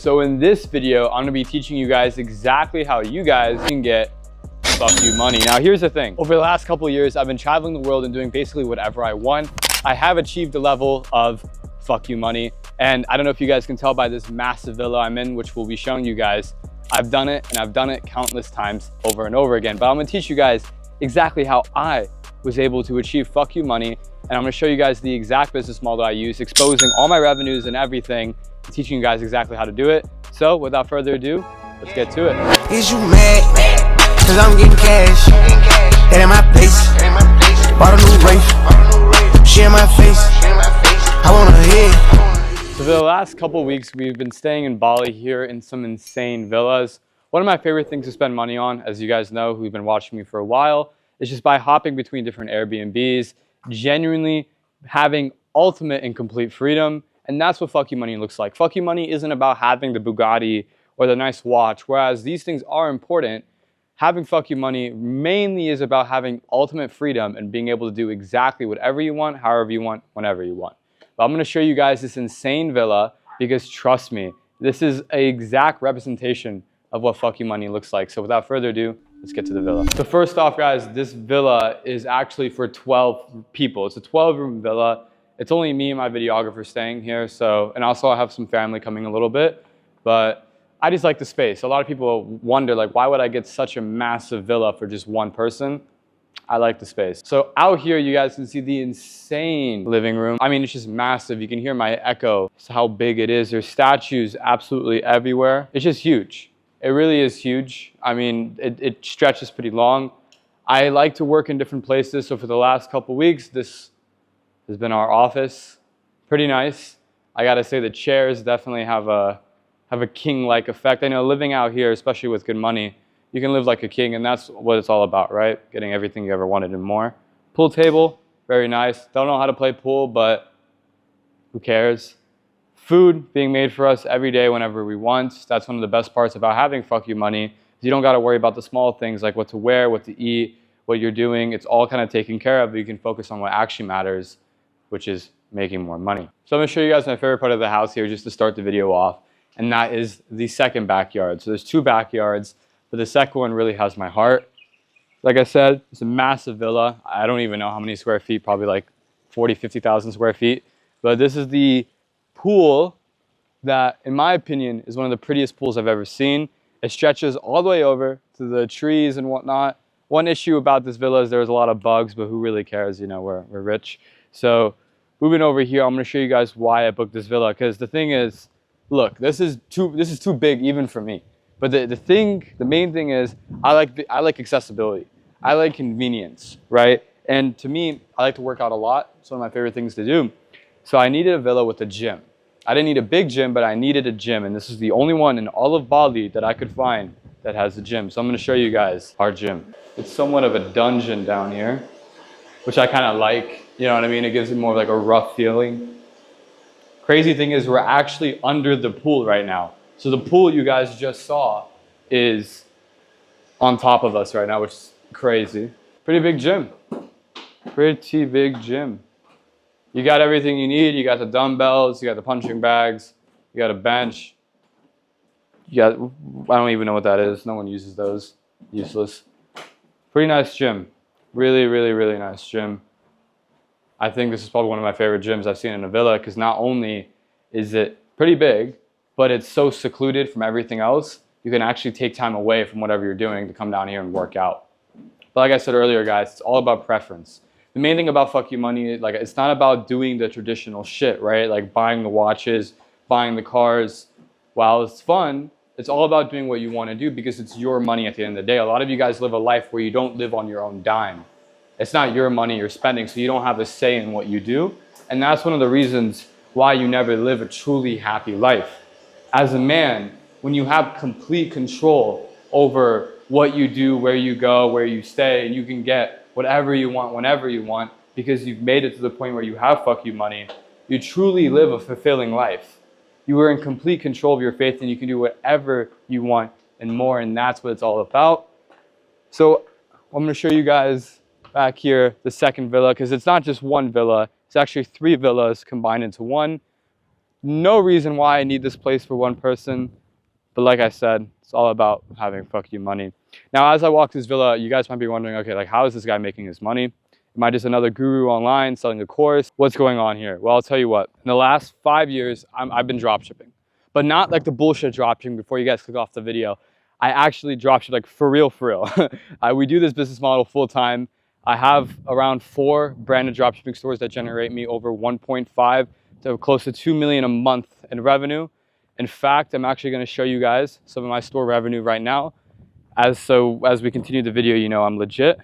So in this video, I'm gonna be teaching you guys exactly how you guys can get fuck you money. Now, here's the thing. Over the last couple of years, I've been traveling the world and doing basically whatever I want. I have achieved the level of fuck you money. And I don't know if you guys can tell by this massive villa I'm in, which we'll be showing you guys. I've done it, and I've done it countless times over and over again. But I'm gonna teach you guys exactly how I was able to achieve fuck you money. And I'm gonna show you guys the exact business model I use, exposing all my revenues and everything, and teaching you guys exactly how to do it. So without further ado, let's get to it. Is you mad? Cause I'm getting cash. That ain't my place. Bought a new race. She in my face. I wanna hit. So for the last couple of weeks, we've been staying in Bali here in some insane villas. One of my favorite things to spend money on, as you guys know who've been watching me for a while, is just by hopping between different Airbnbs, genuinely having ultimate and complete freedom. And that's what fuck you money looks like. Fuck you money isn't about having the Bugatti or the nice watch, whereas these things are important. Having fuck you money mainly is about having ultimate freedom and being able to do exactly whatever you want, however you want, whenever you want. But I'm gonna show you guys this insane villa because trust me, this is an exact representation of what fuck you money looks like. So without further ado, let's get to the villa. So first off, guys, this villa is actually for 12 people. It's a 12-room villa. It's only me and my videographer staying here. So, and also I have some family coming a little bit, but I just like the space. A lot of people wonder, like, why would I get such a massive villa for just one person? I like the space. So out here, you guys can see the insane living room. I mean, it's just massive. You can hear my echo. It's how big it is. There's statues absolutely everywhere. It's just huge. It really is huge. I mean, it stretches pretty long. I like to work in different places. So for the last couple weeks, this has been our office. Pretty nice. I gotta say the chairs definitely have a king-like effect. I know living out here, especially with good money, you can live like a king, and that's what it's all about, right? Getting everything you ever wanted and more. Pool table, very nice. Don't know how to play pool, but who cares? Food being made for us every day whenever we want. That's one of the best parts about having fuck you money. You don't gotta worry about the small things like what to wear, what to eat, what you're doing. It's all kind of taken care of, but you can focus on what actually matters, which is making more money. So I'm gonna show you guys my favorite part of the house here just to start the video off. And that is the second backyard. So there's two backyards, but the second one really has my heart. Like I said, it's a massive villa. I don't even know how many square feet, probably like 40, 50,000 square feet. But this is the pool that, in my opinion, is one of the prettiest pools I've ever seen. It stretches all the way over to the trees and whatnot. One issue about this villa is there's a lot of bugs, but who really cares? You know, we're rich. So moving over here, I'm gonna show you guys why I booked this villa. Because the thing is, look, this is too big even for me. But the main thing is I like accessibility. I like convenience, right? And to me, I like to work out a lot. It's one of my favorite things to do. So I needed a villa with a gym. I didn't need a big gym, but I needed a gym. And this is the only one in all of Bali that I could find that has a gym. So I'm gonna show you guys our gym. It's somewhat of a dungeon down here, which I kind of like. You know what I mean? It gives it more of like a rough feeling. Crazy thing is we're actually under the pool right now. So the pool you guys just saw is on top of us right now, which is crazy. Pretty big gym. Pretty big gym. You got everything you need. You got the dumbbells, you got the punching bags, you got a bench. You got, I don't even know what that is. No one uses those. Useless. Pretty nice gym. Really, really, really nice gym. I think this is probably one of my favorite gyms I've seen in a villa because not only is it pretty big, but it's so secluded from everything else, you can actually take time away from whatever you're doing to come down here and work out. But like I said earlier, guys, it's all about preference. The main thing about fuck you money, like it's not about doing the traditional shit, right? Like buying the watches, buying the cars. While it's fun, it's all about doing what you want to do because it's your money at the end of the day. A lot of you guys live a life where you don't live on your own dime. It's not your money you're spending, so you don't have a say in what you do. And that's one of the reasons why you never live a truly happy life. As a man, when you have complete control over what you do, where you go, where you stay, and you can get whatever you want, whenever you want, because you've made it to the point where you have fuck you money, you truly live a fulfilling life. You are in complete control of your faith and you can do whatever you want and more, and that's what it's all about. So I'm gonna show you guys back here the second villa, because it's not just one villa, it's actually 3 villas combined into one. no reason why I need this place for one person. But like I said, it's all about having fuck you money. Now, as I walk this villa, you guys might be wondering, okay, like how is this guy making his money? Am I just another guru online selling a course? What's going on here? Well, I'll tell you what. In the last 5 years, I've been dropshipping, but not like the bullshit dropshipping before you guys click off the video. I actually dropship like for real, for real. We do this business model full time. I have around 4 branded dropshipping stores that generate me over 1.5 to close to 2 million a month in revenue. In fact, I'm actually going to show you guys some of my store revenue right now. As we continue the video, you know I'm legit.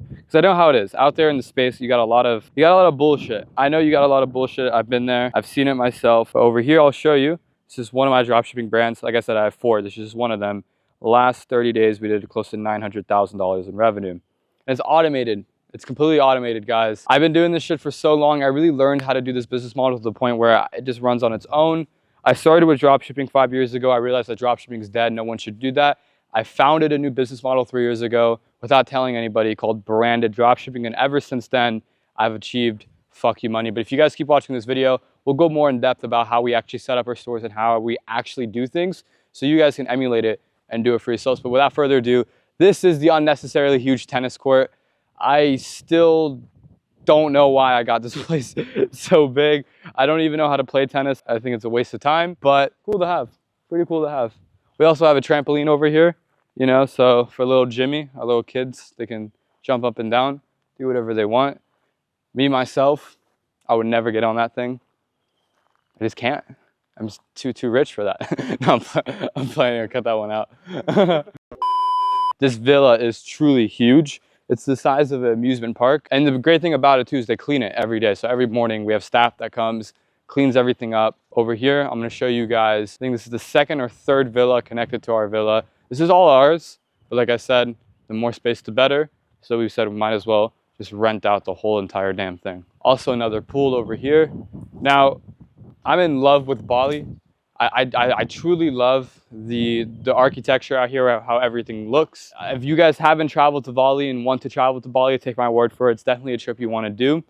Because I know how it is. Out there in the space, you got a lot of bullshit. I know you got a lot of bullshit. I've been there. I've seen it myself. But over here, I'll show you. This is one of my dropshipping brands. Like I said, I have 4. This is just one of them. The last 30 days, we did close to $900,000 in revenue. And it's automated. It's completely automated, guys. I've been doing this shit for so long. I really learned how to do this business model to the point where it just runs on its own. I started with dropshipping 5 years ago. I realized that dropshipping is dead. No one should do that. I founded a new business model 3 years ago without telling anybody called branded dropshipping. And ever since then, I've achieved fuck you money. But if you guys keep watching this video, we'll go more in depth about how we actually set up our stores and how we actually do things so you guys can emulate it and do it for yourselves. But without further ado, this is the unnecessarily huge tennis court. I still don't know why I got this place so big. I don't even know how to play tennis. I think it's a waste of time, but cool to have. Pretty cool to have. We also have a trampoline over here, you know, so for little Jimmy, our little kids, they can jump up and down, do whatever they want. Me, myself, I would never get on that thing. I just can't. I'm just too rich for that. No, I'm planning to cut that one out. This villa is truly huge. It's the size of an amusement park. And the great thing about it too is they clean it every day. So every morning we have staff that comes, cleans everything up. Over here, I'm gonna show you guys, I think this is the 2nd or 3rd villa connected to our villa. This is all ours, but like I said, the more space the better. So we said we might as well just rent out the whole entire damn thing. Also another pool over here. Now, I'm in love with Bali. I truly love the architecture out here, how everything looks. If you guys haven't traveled to Bali and want to travel to Bali, take my word for it. It's definitely a trip you want to do.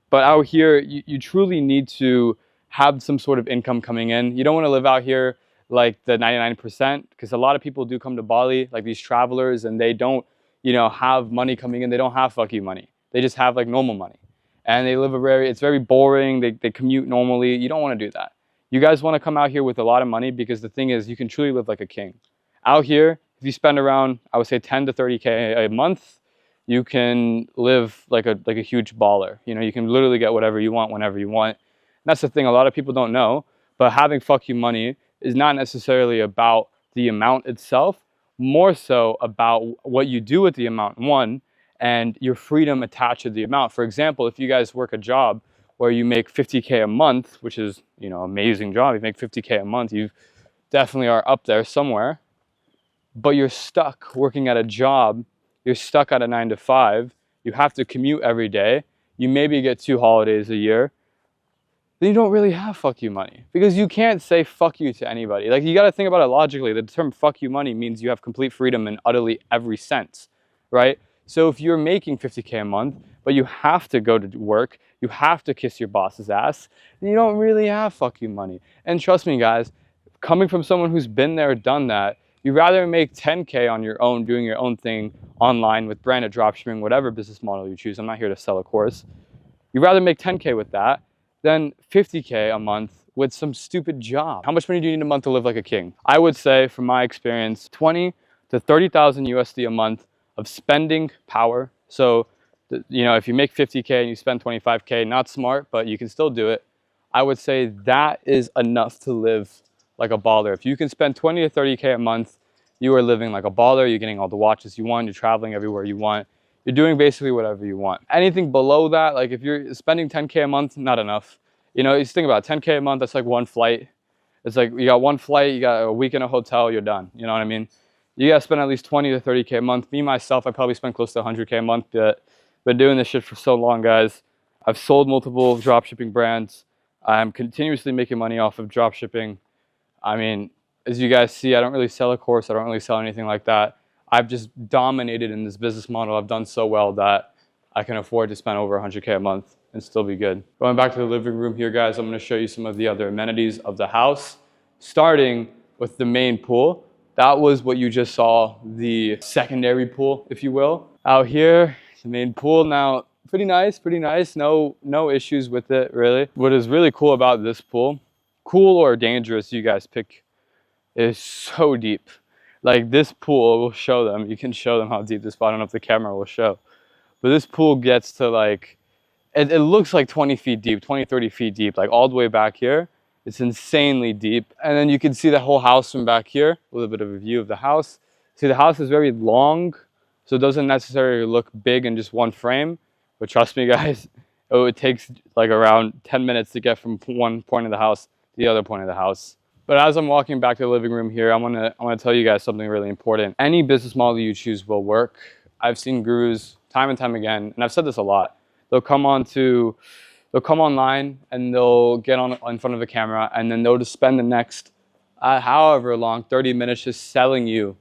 But out here, you truly need to have some sort of income coming in. You don't want to live out here like the 99%, because a lot of people do come to Bali, like these travelers, and they don't, you know, have money coming in. They don't have fuck you money. They just have like normal money. And they live it's very boring. They commute normally. You don't want to do that. You guys want to come out here with a lot of money, because the thing is, you can truly live like a king. Out here, if you spend around, I would say 10 to 30K a month, you can live like a huge baller. You know, you can literally get whatever you want whenever you want. And that's the thing a lot of people don't know, but having fuck you money is not necessarily about the amount itself, more so about what you do with the amount, one, and your freedom attached to the amount. For example, if you guys work a job where you make 50K a month, which is, you know, amazing job. You make 50K a month, you definitely are up there somewhere, but you're stuck working at a job. You're stuck at a 9 to 5. You have to commute every day. You maybe get 2 holidays a year. Then you don't really have fuck you money, because you can't say fuck you to anybody. Like, you got to think about it logically. The term fuck you money means you have complete freedom in utterly every sense, right? So if you're making 50K a month, but you have to go to work, you have to kiss your boss's ass, then you don't really have fuck you money. And trust me, guys, coming from someone who's been there, done that, you'd rather make 10K on your own, doing your own thing online with branded dropshipping, whatever business model you choose. I'm not here to sell a course. You'd rather make 10K with that than 50K a month with some stupid job. How much money do you need a month to live like a king? I would say, from my experience, 20 to 30,000 USD a month of spending power. So, you know, if you make 50K and you spend 25K, not smart, but you can still do it. I would say that is enough to live like a baller. If you can spend 20 to 30K a month, you are living like a baller. You're getting all the watches you want. You're traveling everywhere you want. You're doing basically whatever you want. Anything below that, like if you're spending 10K a month, not enough. You know, you just think about it, 10K a month, that's like one flight. It's like you got one flight, you got a week in a hotel, you're done. You know what I mean? You gotta spend at least 20 to 30K a month. Me, myself, I probably spend close to 100K a month, but been doing this shit for so long, guys. I've sold multiple dropshipping brands. I'm continuously making money off of dropshipping. I mean, as you guys see, I don't really sell a course. I don't really sell anything like that. I've just dominated in this business model. I've done so well that I can afford to spend over 100K a month and still be good. Going back to the living room here, guys, I'm gonna show you some of the other amenities of the house, starting with the main pool. That was what you just saw, the secondary pool, if you will. Out here, the main pool. Now, pretty nice, no issues with it, really. What is really cool about this pool, cool or dangerous, you guys pick, is so deep. Like this pool, we'll show them, you can show them how deep this pool, I don't know if the camera will show. But this pool gets to like, it looks like 20 feet deep, 20, 30 feet deep, like all the way back here. It's insanely deep. And then you can see the whole house from back here, a little bit of a view of the house. See, the house is very long, so it doesn't necessarily look big in just one frame. But trust me, guys, it takes like around 10 minutes to get from one point of the house to the other point of the house. But as I'm walking back to the living room here, I wanna tell you guys something really important. Any business model you choose will work. I've seen gurus time and time again, and I've said this a lot. They'll come online and they'll get in front of a camera, and then they'll just spend the next however long, 30 minutes just selling you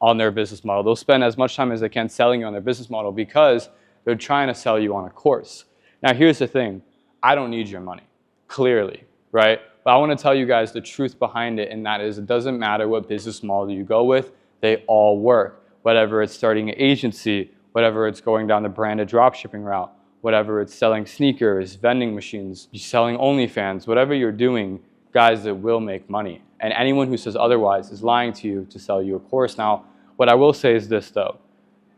on their business model. They'll spend as much time as they can selling you on their business model because they're trying to sell you on a course. Now, here's the thing. I don't need your money, clearly, right? But I want to tell you guys the truth behind it, and that is it doesn't matter what business model you go with, they all work. Whatever it's starting an agency, whatever it's going down the branded dropshipping route, whatever it's selling sneakers, vending machines, selling OnlyFans, whatever you're doing, guys, it will make money. And anyone who says otherwise is lying to you to sell you a course. Now, what I will say is this though.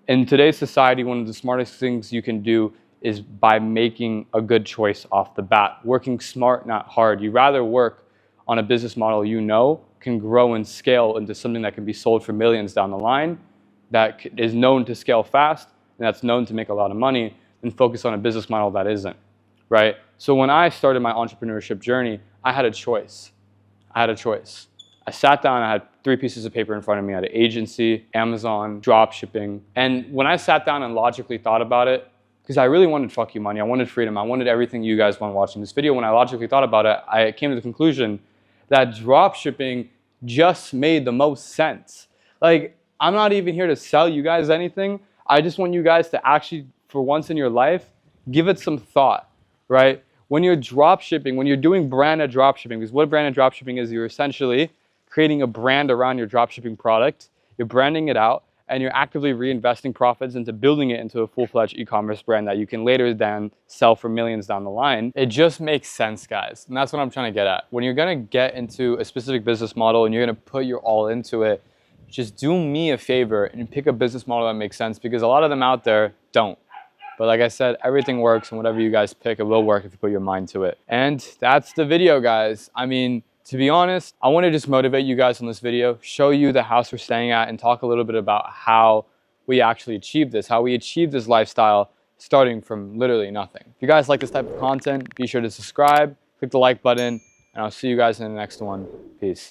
In today's society, one of the smartest things you can do is by making a good choice off the bat. Working smart, not hard. You rather work on a business model you know can grow and scale into something that can be sold for millions down the line, that is known to scale fast, and that's known to make a lot of money, and focus on a business model that isn't, right? So when I started my entrepreneurship journey, I had a choice. I sat down, I had 3 pieces of paper in front of me. I had an agency, Amazon, drop shipping. And when I sat down and logically thought about it, because I really wanted fuck you money, I wanted freedom, I wanted everything you guys want watching this video. When I logically thought about it, I came to the conclusion that drop shipping just made the most sense. Like, I'm not even here to sell you guys anything. I just want you guys to actually, for once in your life, give it some thought, right? When you're drop shipping, when you're doing branded drop shipping, because what branded drop shipping is, you're essentially creating a brand around your drop shipping product, you're branding it out, and you're actively reinvesting profits into building it into a full-fledged e-commerce brand that you can later then sell for millions down the line. It just makes sense, guys. And that's what I'm trying to get at. When you're gonna get into a specific business model and you're gonna put your all into it, just do me a favor and pick a business model that makes sense, because a lot of them out there don't. But like I said, everything works, and whatever you guys pick, it will work if you put your mind to it. And that's the video, guys. I mean, to be honest, I want to just motivate you guys on this video, show you the house we're staying at, and talk a little bit about how we actually achieved this, how we achieved this lifestyle starting from literally nothing. If you guys like this type of content, be sure to subscribe, click the like button, and I'll see you guys in the next one. Peace.